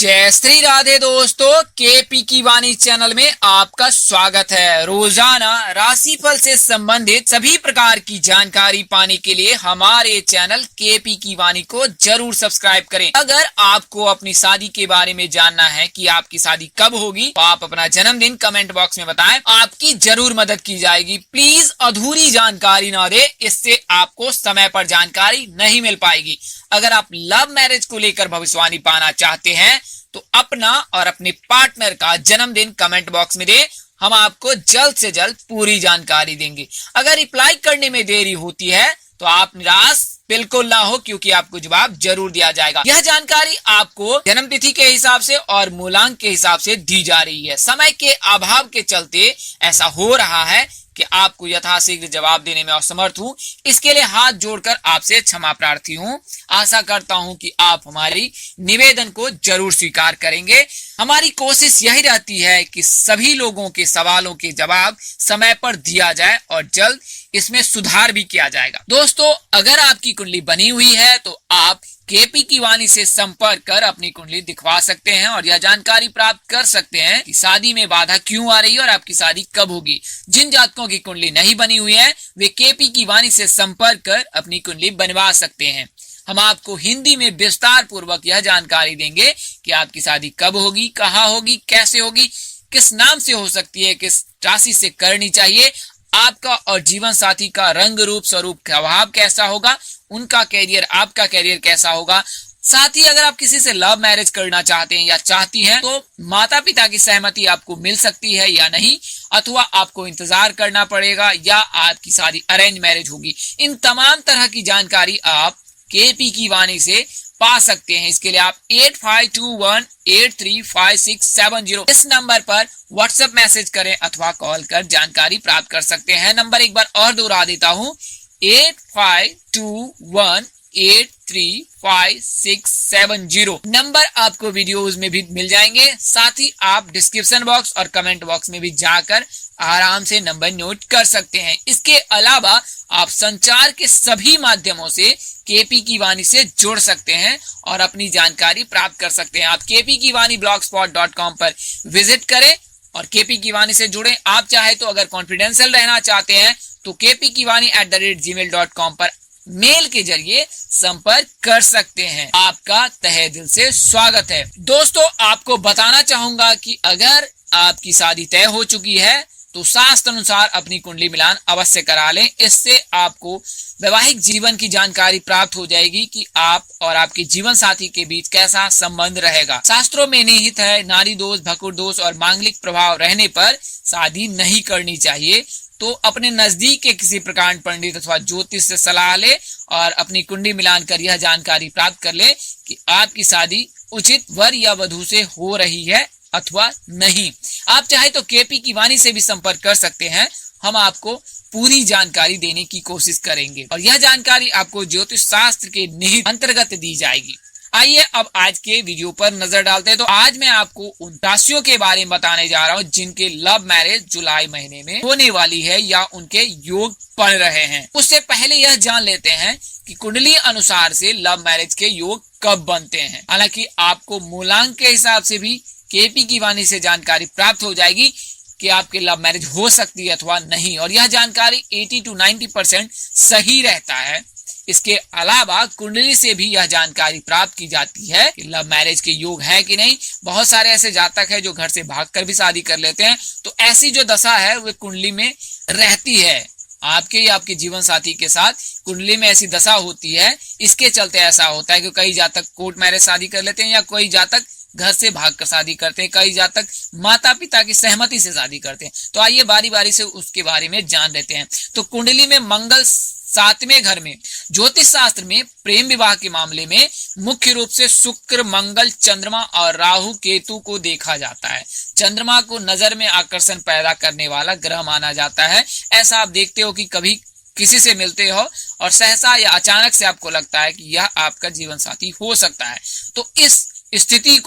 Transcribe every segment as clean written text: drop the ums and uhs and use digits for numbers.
जय श्री राधे दोस्तों, केपी की वाणी चैनल में आपका स्वागत है। रोजाना राशिफल से संबंधित सभी प्रकार की जानकारी पाने के लिए हमारे चैनल केपी की वाणी को जरूर सब्सक्राइब करें। अगर आपको अपनी शादी के बारे में जानना है कि आपकी शादी कब होगी, तो आप अपना जन्मदिन कमेंट बॉक्स में बताएं, आपकी जरूर मदद की जाएगी। प्लीज अधूरी जानकारी ना दे, इससे आपको समय पर जानकारी नहीं मिल पाएगी। अगर आप लव मैरिज को लेकर भविष्यवाणी पाना चाहते हैं तो अपना और अपने पार्टनर का जन्मदिन कमेंट बॉक्स में दे, हम आपको जल्द से जल्द पूरी जानकारी देंगे। अगर रिप्लाई करने में देरी होती है तो आप निराश बिल्कुल ना हो, क्योंकि आपको जवाब जरूर दिया जाएगा। यह जानकारी आपको जन्मतिथि के हिसाब से और मूलांक के हिसाब से दी जा रही है। समय के अभाव के चलते ऐसा हो रहा है कि आपको यथाशीघ्र जवाब देने में असमर्थ हूँ। इसके लिए हाथ जोड़कर आपसे क्षमा प्रार्थी हूँ। आशा करता हूँ कि आप हमारी निवेदन को जरूर स्वीकार करेंगे। हमारी कोशिश यही रहती है कि सभी लोगों के सवालों के जवाब समय पर दिया जाए और जल्द इसमें सुधार भी किया जाएगा। दोस्तों, अगर आपकी कुंडली बनी हुई है तो आप केपी की वाणी से संपर्क कर अपनी कुंडली दिखवा सकते हैं और यह जानकारी प्राप्त कर सकते हैं कि शादी में बाधा क्यों आ रही है और आपकी शादी कब होगी। जिन जातकों की कुंडली नहीं बनी हुई है वे केपी की वाणी से संपर्क कर अपनी कुंडली बनवा सकते हैं। हम आपको हिंदी में विस्तार पूर्वक यह जानकारी देंगे कि आपकी शादी कब होगी, कहाँ होगी, कैसे होगी, किस नाम से हो सकती है, किस राशि से करनी चाहिए, आपका और जीवन साथी का रंग रूप स्वरूप स्वभाव कैसा होगा, उनका कैरियर, आपका कैरियर कैसा होगा। साथ ही अगर आप किसी से लव मैरिज करना चाहते हैं या चाहती हैं तो माता पिता की सहमति आपको मिल सकती है या नहीं, अथवा आपको इंतजार करना पड़ेगा या आपकी शादी अरेंज मैरिज होगी। इन तमाम तरह की जानकारी आप केपी की वाणी से पा सकते हैं। इसके लिए आप 8521835670 इस नंबर पर व्हाट्सएप मैसेज करें अथवा कॉल कर जानकारी प्राप्त कर सकते हैं। नंबर एक बार और दोहरा देता हूँ, 8521835670। नंबर आपको वीडियोस में भी मिल जाएंगे। साथ ही आप डिस्क्रिप्शन बॉक्स और कमेंट बॉक्स में भी जाकर आराम से नंबर नोट कर सकते हैं। इसके अलावा आप संचार के सभी माध्यमों से केपी की वाणी से जुड़ सकते हैं और अपनी जानकारी प्राप्त कर सकते हैं। आप केपी की वाणी blogspot.com पर विजिट करें और केपी की वाणी से जुड़ें। आप चाहे तो अगर कॉन्फिडेंशियल रहना चाहते हैं तो kpkiwani@gmail.com पर मेल के जरिए संपर्क कर सकते हैं। आपका तहे दिल से स्वागत है। दोस्तों, आपको बताना चाहूंगा कि अगर आपकी शादी तय हो चुकी है तो शास्त्र अनुसार अपनी कुंडली मिलान अवश्य करा लें। इससे आपको वैवाहिक जीवन की जानकारी प्राप्त हो जाएगी कि आप और आपके जीवन साथी के बीच कैसा संबंध रहेगा। शास्त्रों में निहित है, नारी दोष, भकुर दोष और मांगलिक प्रभाव रहने पर शादी नहीं करनी चाहिए। तो अपने नजदीक के किसी प्रकांड पंडित अथवा ज्योतिष से सलाह ले और अपनी कुंडली मिलान कर यह जानकारी प्राप्त कर ले कि आपकी शादी उचित वर या वधु से हो रही है अथवा नहीं। आप चाहे तो केपी की वाणी से भी संपर्क कर सकते हैं। हम आपको पूरी जानकारी देने की कोशिश करेंगे और यह जानकारी आपको ज्योतिष शास्त्र के निहित अंतर्गत दी जाएगी। आइए अब आज के वीडियो पर नजर डालते हैं। तो आज मैं आपको उन राशियों के बारे में बताने जा रहा हूँ जिनके लव मैरिज जुलाई महीने में होने वाली है या उनके योग बन रहे हैं। उससे पहले यह जान लेते हैं कि कुंडली अनुसार से लव मैरिज के योग कब बनते हैं। हालांकि आपको मूलांक के हिसाब से भी केपी की वाणी से जानकारी प्राप्त हो जाएगी कि आपके लव मैरिज हो सकती है अथवा नहीं, और यह जानकारी 80 to 90% सही रहता है। इसके अलावा कुंडली से भी यह जानकारी प्राप्त की जाती है कि लव मैरिज के योग है कि नहीं। बहुत सारे ऐसे जातक हैं जो घर से भागकर भी शादी कर लेते हैं, तो ऐसी जो दशा है वो कुंडली में रहती है। आपके या आपके जीवन साथी के साथ कुंडली में ऐसी दशा होती है। इसके चलते ऐसा होता है कि कई जातक कोर्ट मैरिज शादी कर लेते हैं या कोई जातक घर से भागकर शादी करते हैं, कई जातक माता पिता की सहमति से शादी करते हैं। तो आइए बारी बारी से उसके बारे में जान लेते हैं। तो कुंडली में मंगल 7वें घर में ज्योतिष शास्त्र में प्रेम विवाह के मामले में मुख्य रूप से शुक्र, मंगल, चंद्रमा और राहु केतु को देखा जाता है। चंद्रमा को नजर में आकर्षण पैदा करने वाला ग्रह माना जाता है। ऐसा आप देखते हो कि कभी किसी से मिलते हो और सहसा या अचानक से आपको लगता है कि यह आपका जीवन साथी हो सकता है। तो इस स्थिति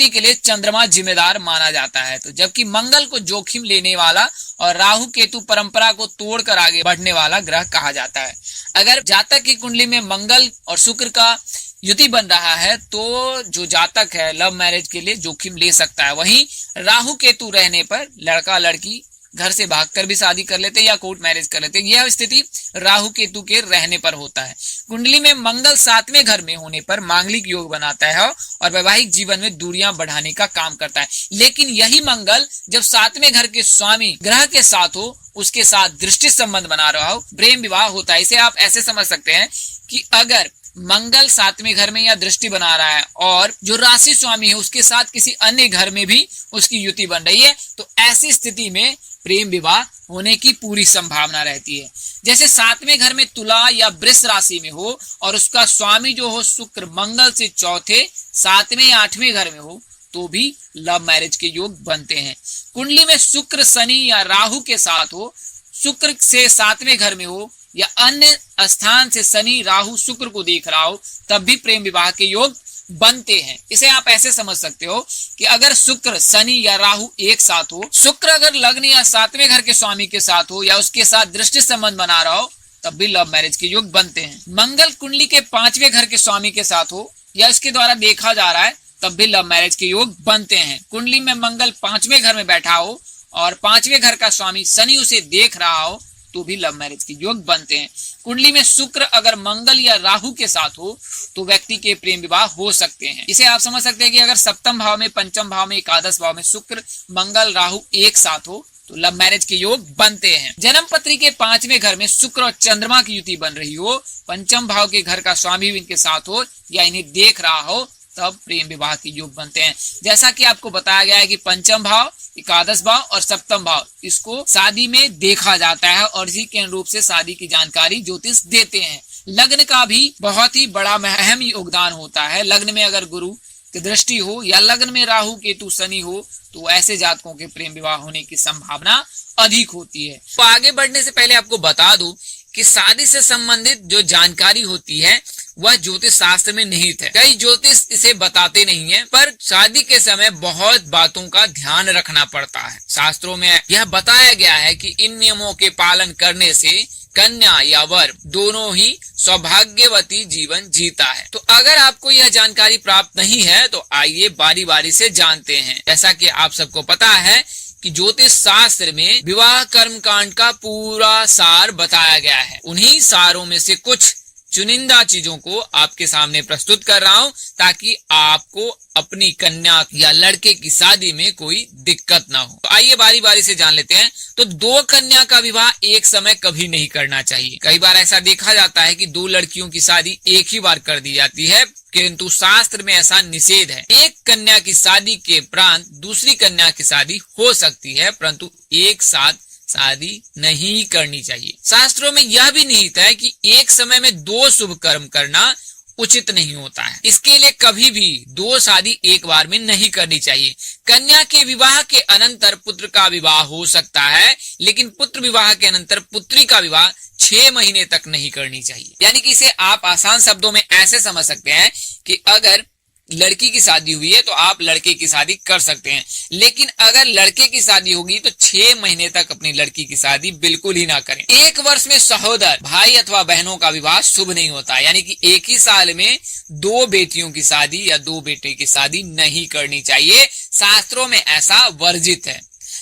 के लिए चंद्रमा जिम्मेदार माना जाता है। तो जबकि मंगल को जोखिम लेने वाला और राहु केतु परंपरा को तोड़कर आगे बढ़ने वाला ग्रह कहा जाता है। अगर जातक की कुंडली में मंगल और शुक्र का युति बन रहा है तो जो जातक है लव मैरिज के लिए जोखिम ले सकता है। वहीं राहु केतु रहने पर लड़का लड़की घर से भागकर भी शादी कर लेते हैं या कोर्ट मैरिज कर लेते हैं। यह स्थिति राहु केतु के रहने पर होता है। कुंडली में मंगल 7वें घर में होने पर मांगलिक योग बनाता है और वैवाहिक जीवन में दूरियां बढ़ाने का काम करता है। लेकिन यही मंगल जब 7वें घर के स्वामी ग्रह के साथ हो, उसके साथ दृष्टि संबंध बना रहा हो, प्रेम विवाह होता है। इसे आप ऐसे समझ सकते हैं कि अगर मंगल 7वें घर में या दृष्टि बना रहा है और जो राशि स्वामी है उसके साथ किसी अन्य घर में भी उसकी युति बन रही है, तो ऐसी स्थिति में प्रेम विवाह होने की पूरी संभावना रहती है। जैसे 7वें घर में तुला या वृष राशि में हो और उसका स्वामी जो हो शुक्र मंगल से चौथे, 7वें या 8वें घर में हो, तो भी लव मैरिज के योग बनते हैं। कुंडली में शुक्र शनि या राहु के साथ हो, शुक्र से 7वें घर में हो या अन्य स्थान से शनि राहु शुक्र को देख रहा हो, तब भी प्रेम विवाह के योग बनते हैं। इसे आप ऐसे समझ सकते हो कि अगर शुक्र शनि या राहु एक साथ हो, शुक्र अगर लग्न या 7वें घर के स्वामी के साथ हो या उसके साथ दृष्टि संबंध बना रहा हो, तब भी लव मैरिज के योग बनते हैं। मंगल कुंडली के 5वें घर के स्वामी के साथ हो या इसके द्वारा देखा जा रहा है, तब भी लव मैरिज के योग बनते हैं। कुंडली में मंगल 5वें घर में बैठा हो और 5वें घर का स्वामी शनि उसे देख रहा हो, तो भी लव मैरिज के योग बनते हैं। कुंडली में शुक्र अगर मंगल या राहु के साथ हो तो व्यक्ति के प्रेम विवाह हो सकते हैं। इसे आप समझ सकते हैं कि अगर 7म भाव में, 5म भाव में, एकादश भाव में शुक्र मंगल राहु एक साथ हो तो लव मैरिज के योग बनते हैं। जन्म पत्री के 5वें घर में शुक्र और चंद्रमा की युति बन रही हो, 5म भाव के घर का स्वामी भी इनके साथ हो या इन्हें देख रहा हो, तब प्रेम विवाह के योग बनते हैं। जैसा कि आपको बताया गया है कि 5म भाव, एकादश भाव और 7म भाव इसको शादी में देखा जाता है और इसी के अनुरूप से शादी की जानकारी ज्योतिष देते हैं। लग्न का भी बहुत ही बड़ा अहम योगदान होता है। लग्न में अगर गुरु की दृष्टि हो या लग्न में राहु केतु शनि हो तो ऐसे जातकों के प्रेम विवाह होने की संभावना अधिक होती है। तो आगे बढ़ने से पहले आपको बता दूं कि शादी से संबंधित जो जानकारी होती है वह ज्योतिष शास्त्र में निहित है। कई ज्योतिष इसे बताते नहीं है, पर शादी के समय बहुत बातों का ध्यान रखना पड़ता है। शास्त्रों में यह बताया गया है कि इन नियमों के पालन करने से कन्या या वर दोनों ही सौभाग्यवती जीवन जीता है। तो अगर आपको यह जानकारी प्राप्त नहीं है तो आइए बारी बारी से जानते हैं। जैसा कि आप सबको पता है कि ज्योतिष शास्त्र में विवाह कर्म कांड का पूरा सार बताया गया है। उन्हीं सारों में से कुछ चुनिंदा चीजों को आपके सामने प्रस्तुत कर रहा हूं ताकि आपको अपनी कन्या या लड़के की शादी में कोई दिक्कत ना हो। तो आइए बारी बारी से जान लेते हैं। तो 2 कन्या का विवाह एक समय कभी नहीं करना चाहिए। कई बार ऐसा देखा जाता है कि 2 लड़कियों की शादी एक ही बार कर दी जाती है, किंतु शास्त्र में ऐसा निषेध है। एक कन्या की शादी के उपरांत दूसरी कन्या की शादी हो सकती है, परंतु एक साथ शादी नहीं करनी चाहिए। शास्त्रों में यह भी निहित है कि एक समय में 2 शुभ कर्म करना उचित नहीं होता है। इसके लिए कभी भी 2 शादी एक बार में नहीं करनी चाहिए। कन्या के विवाह के अनंतर पुत्र का विवाह हो सकता है, लेकिन पुत्र विवाह के अनंतर पुत्री का विवाह 6 महीने तक नहीं करनी चाहिए। यानी कि इसे आप आसान शब्दों में ऐसे समझ सकते हैं कि अगर लड़की की शादी हुई है तो आप लड़के की शादी कर सकते हैं, लेकिन अगर लड़के की शादी होगी तो 6 महीने तक अपनी लड़की की शादी बिल्कुल ही ना करें। 1 वर्ष में सहोदर भाई अथवा बहनों का विवाह शुभ नहीं होता, यानी कि एक ही साल में 2 बेटियों की शादी या 2 बेटे की शादी नहीं करनी चाहिए। शास्त्रों में ऐसा वर्जित है।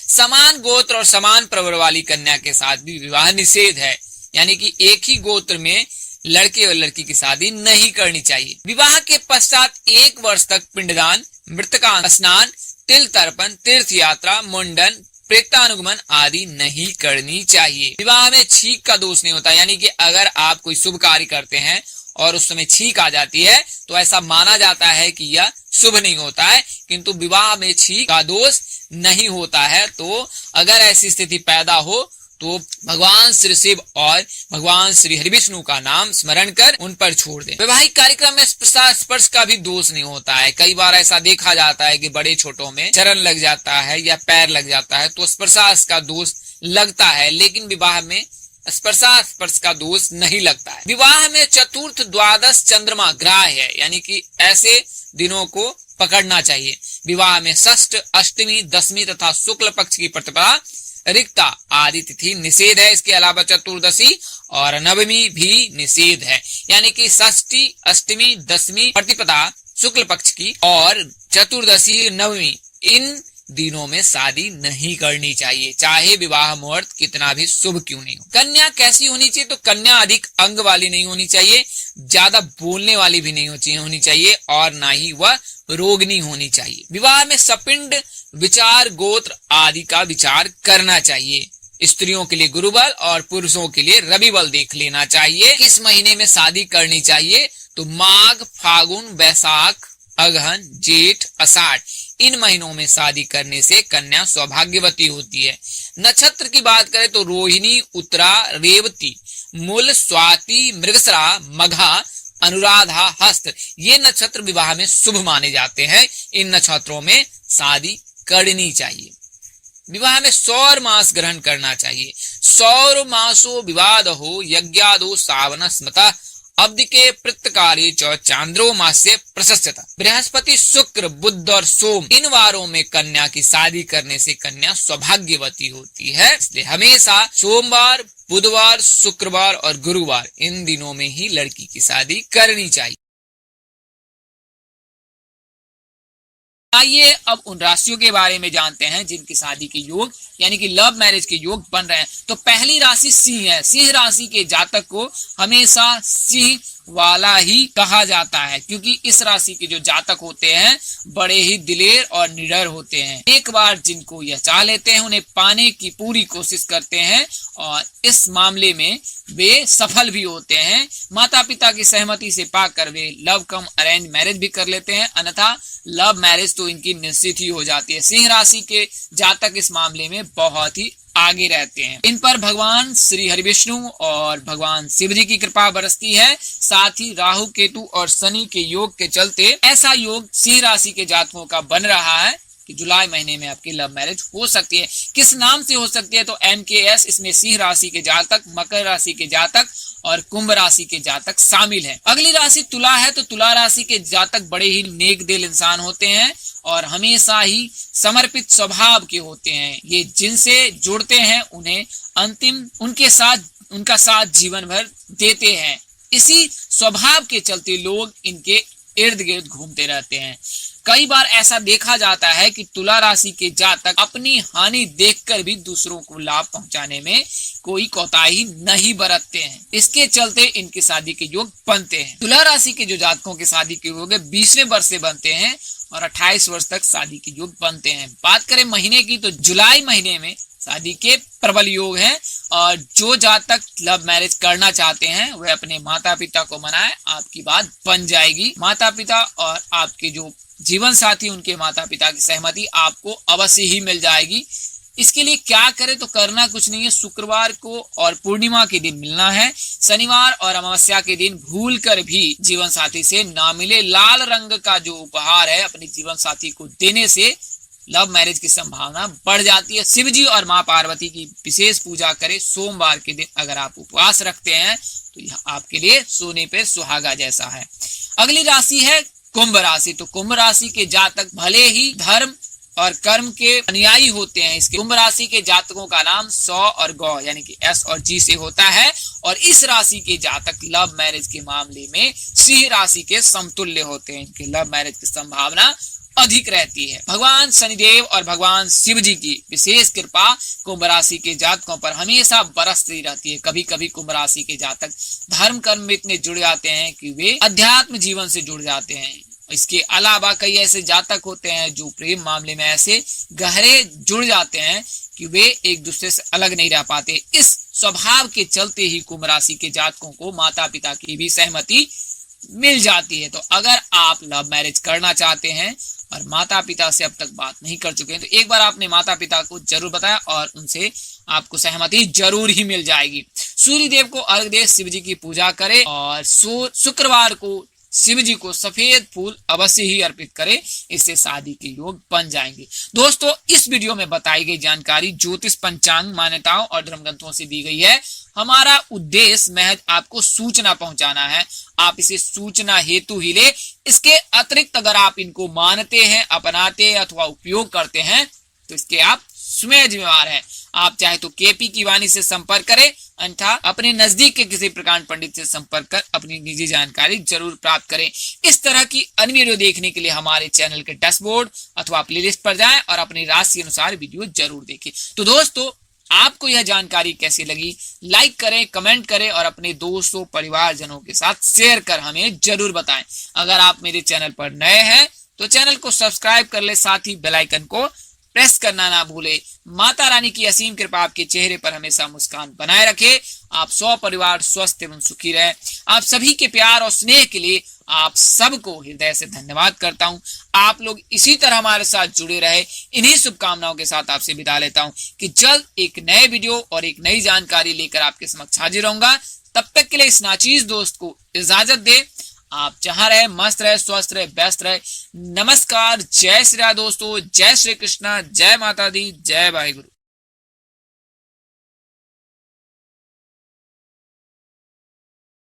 समान गोत्र और समान प्रवर वाली कन्या के साथ भी विवाह निषेध है, यानी कि एक ही गोत्र में लड़के और लड़की की शादी नहीं करनी चाहिए। विवाह के पश्चात 1 वर्ष तक पिंडदान, मृतका स्नान, तिल तर्पण, तीर्थ यात्रा, मुंडन, प्रेतानुगमन आदि नहीं करनी चाहिए। विवाह में छींक का दोष नहीं होता, यानी कि अगर आप कोई शुभ कार्य करते हैं और उस समय छींक आ जाती है तो ऐसा माना जाता है कि यह शुभ नहीं होता है, किंतु विवाह में छींक का दोष नहीं होता है। तो अगर ऐसी स्थिति पैदा हो तो भगवान श्री शिव और भगवान श्री हरिविष्णु का नाम स्मरण कर उन पर छोड़ दें। वैवाहिक कार्यक्रम में स्पर्श का भी दोष नहीं होता है। कई बार ऐसा देखा जाता है कि बड़े छोटों में चरण लग जाता है या पैर लग जाता है तो स्पर्श का दोष लगता है, लेकिन विवाह में स्पर्श का दोष नहीं लगता है। विवाह में चतुर्थ, द्वादश चंद्रमा ग्राह्य है, यानी कि ऐसे दिनों को पकड़ना चाहिए। विवाह में षष्ठ, अष्टमी, दशमी तथा शुक्ल पक्ष की प्रतिपदा, रिक्ता आदि तिथि निषेध है। इसके अलावा चतुर्दशी और नवमी भी निषेध है, यानी कि षष्ठी, अष्टमी, दशमी, प्रतिपदा शुक्ल पक्ष की और चतुर्दशी, नवमी, इन दिनों में शादी नहीं करनी चाहिए, चाहे विवाह मुहूर्त कितना भी शुभ क्यों नहीं हो। कन्या कैसी होनी चाहिए? तो कन्या अधिक अंग वाली नहीं होनी चाहिए, ज्यादा बोलने वाली भी नहीं होनी चाहिए और ना ही वह रोगनी होनी चाहिए। विवाह में सपिंड, विचार, गोत्र आदि का विचार करना चाहिए। स्त्रियों के लिए गुरुबल और पुरुषों के लिए रवि बल देख लेना चाहिए। किस महीने में शादी करनी चाहिए? तो माघ, फागुन, वैशाख, अगहन, जेठ, आषाढ़, इन महीनों में शादी करने से कन्या सौभाग्यवती होती है। नक्षत्र की बात करें तो रोहिणी, उत्तरा, रेवती, मूल, स्वाति, मृगशिरा, मघा, अनुराधा, हस्त, ये नक्षत्र विवाह में शुभ माने जाते हैं। इन नक्षत्रों में शादी करनी चाहिए। विवाह में सौर मास ग्रहण करना चाहिए। सौर मासो विवादो यज्ञादो सावन स्मृता अब्दिके प्रत्यकारे च चांद्रो मास से प्रशस्यता। बृहस्पति, शुक्र, बुध और सोम, इन वारों में कन्या की शादी करने से कन्या सौभाग्यवती होती है। इसलिए हमेशा सोमवार, बुधवार, शुक्रवार और गुरुवार, इन दिनों में ही लड़की की शादी करनी चाहिए। आइए अब उन राशियों के बारे में जानते हैं जिनकी शादी के योग यानी कि लव मैरिज के योग बन रहे हैं। तो पहली राशि सिंह है। सिंह राशि के जातक को हमेशा सिंह वाला ही कहा जाता है, क्योंकि इस राशि के जो जातक होते हैं बड़े ही दिलेर और निडर होते हैं। एक बार जिनको यह चाह लेते हैं उन्हें पाने की पूरी कोशिश करते हैं और इस मामले में वे सफल भी होते हैं। माता पिता की सहमति से पाकर वे लव कम अरेंज मैरिज भी कर लेते हैं, अन्यथा लव मैरिज तो इनकी निश्चित ही हो जाती है। सिंह राशि के जातक इस मामले में बहुत ही आगे रहते हैं। इन पर भगवान श्री हरिविष्णु और भगवान शिव जी की कृपा बरसती है। साथ ही राहु, केतु और शनि के योग के चलते ऐसा योग सिंह राशि के जातकों का बन रहा है कि जुलाई महीने में आपकी लव मैरिज हो सकती है। किस नाम से हो सकती है? तो MKS, इसमें सिंह राशि के जातक, मकर राशि के जातक और कुंभ राशि के जातक शामिल हैं। अगली राशि तुला है। तो तुला राशि के जातक बड़े ही नेक दिल इंसान होते हैं और हमेशा ही समर्पित स्वभाव के होते हैं। ये जिनसे जुड़ते हैं उन्हें अंतिम उनका साथ जीवन भर देते हैं। इसी स्वभाव के चलते लोग इनके इर्द गिर्द घूमते रहते हैं। कई बार ऐसा देखा जाता है कि तुला राशि के जातक अपनी हानि देखकर भी दूसरों को लाभ पहुंचाने में कोई कोताही नहीं बरतते हैं। इसके चलते इनकी शादी के योग बनते हैं। तुला राशि के जो जातकों के शादी के योग 20वें वर्ष से बनते हैं और 28 वर्ष तक शादी के योग बनते हैं। बात करें महीने की तो जुलाई महीने में शादी के प्रबल योग हैं और जो जातक लव मैरिज करना चाहते हैं वह अपने माता पिता को मनाए, आपकी बात बन जाएगी। माता पिता और आपके जो जीवन साथी, उनके माता पिता की सहमति आपको अवश्य ही मिल जाएगी। इसके लिए क्या करें? तो करना कुछ नहीं है, शुक्रवार को और पूर्णिमा के दिन मिलना है। शनिवार और अमावस्या के दिन भूल कर भी जीवन साथी से ना मिले। लाल रंग का जो उपहार है अपने जीवन साथी को देने से लव मैरिज की संभावना बढ़ जाती है। शिव जी और माँ पार्वती की विशेष पूजा करें। सोमवार के दिन अगर आप उपवास रखते हैं तो यह आपके लिए सोने पे सुहागा जैसा है। अगली राशि है कुंभ राशि। तो कुंभ राशि के जातक भले ही धर्म और कर्म के अनुयायी होते हैं। इसके कुंभ राशि के जातकों का नाम सौ और गौ यानी कि S और G से होता है और इस राशि के जातक लव मैरिज के मामले में सिंह राशि के समतुल्य होते हैं। इनके लव मैरिज की संभावना अधिक रहती है। भगवान शनिदेव और भगवान शिव जी की विशेष कृपा कुंभ राशि के जातकों पर हमेशा बरसती रहती है। कभी कभी कुंभ राशि के जातक धर्म कर्म में इतने जुड़ जाते हैं कि वे अध्यात्म जीवन से जुड़ जाते हैं। इसके अलावा कई ऐसे जातक होते हैं जो प्रेम मामले में ऐसे गहरे जुड़ जाते हैं कि वे एक दूसरे से अलग नहीं रह पाते। इस स्वभाव के चलते ही कुंभ राशि के जातकों को माता पिता की भी सहमति मिल जाती है। तो अगर आप लव मैरिज करना चाहते हैं और माता पिता से अब तक बात नहीं कर चुके हैं तो एक बार आपने माता पिता को जरूर बताया और उनसे आपको सहमति जरूर ही मिल जाएगी। सूर्य देव को अर्घ दे, शिव जी की पूजा करें और शुक्रवार को शिव जी को सफेद फूल अवश्य ही अर्पित करें। इससे शादी के योग बन जाएंगे। दोस्तों, इस वीडियो में बताई गई जानकारी ज्योतिष, पंचांग, मान्यताओं और धर्म ग्रंथों से दी गई है। हमारा उद्देश्य महज आपको सूचना पहुंचाना है। आप इसे सूचना हेतु ही ले। इसके अतिरिक्त अगर आप इनको मानते हैं, अपनाते हैं अथवा उपयोग करते हैं तो इसके आप स्वयं जिम्मेवार हैं। आप चाहे तो KP की वाणी से संपर्क करें। अन्यथा अपने नजदीक के किसी प्रकांड पंडित से संपर्क कर अपनी निजी जानकारी जरूर प्राप्त करें। इस तरह की अन्य वीडियो देखने के लिए हमारे चैनल के डैशबोर्ड अथवा प्लेलिस्ट पर जाएं और अपनी राशि अनुसार वीडियो जरूर देखें। तो दोस्तों, आपको यह जानकारी कैसी लगी, लाइक करें, कमेंट करें और अपने दोस्तों परिवारजनों के साथ शेयर कर हमें जरूर बताएं। अगर आप मेरे चैनल पर नए हैं तो चैनल को सब्सक्राइब कर ले, साथ ही बेल आइकन को प्रेस करना ना भूले। माता रानी की असीम कृपा आपके चेहरे पर हमेशा मुस्कान बनाए रखे। आप सौ परिवार स्वस्थ एवं सुखी रहे। आप सभी के प्यार और स्नेह के लिए आप सबको हृदय से धन्यवाद करता हूं। आप लोग इसी तरह हमारे साथ जुड़े रहे, इन्हीं शुभकामनाओं के साथ आपसे विदा लेता हूं कि जल्द एक नए वीडियो और एक नई जानकारी लेकर आपके समक्ष हाजिर रहूंगा। तब तक के लिए इस नाचीज दोस्त को इजाजत दे। आप जहां रहे मस्त रहे, स्वस्थ रहे, व्यस्त रहे। नमस्कार, जय श्री राम दोस्तों, जय श्री कृष्णा, जय माता दी, जय वाहिगुरु।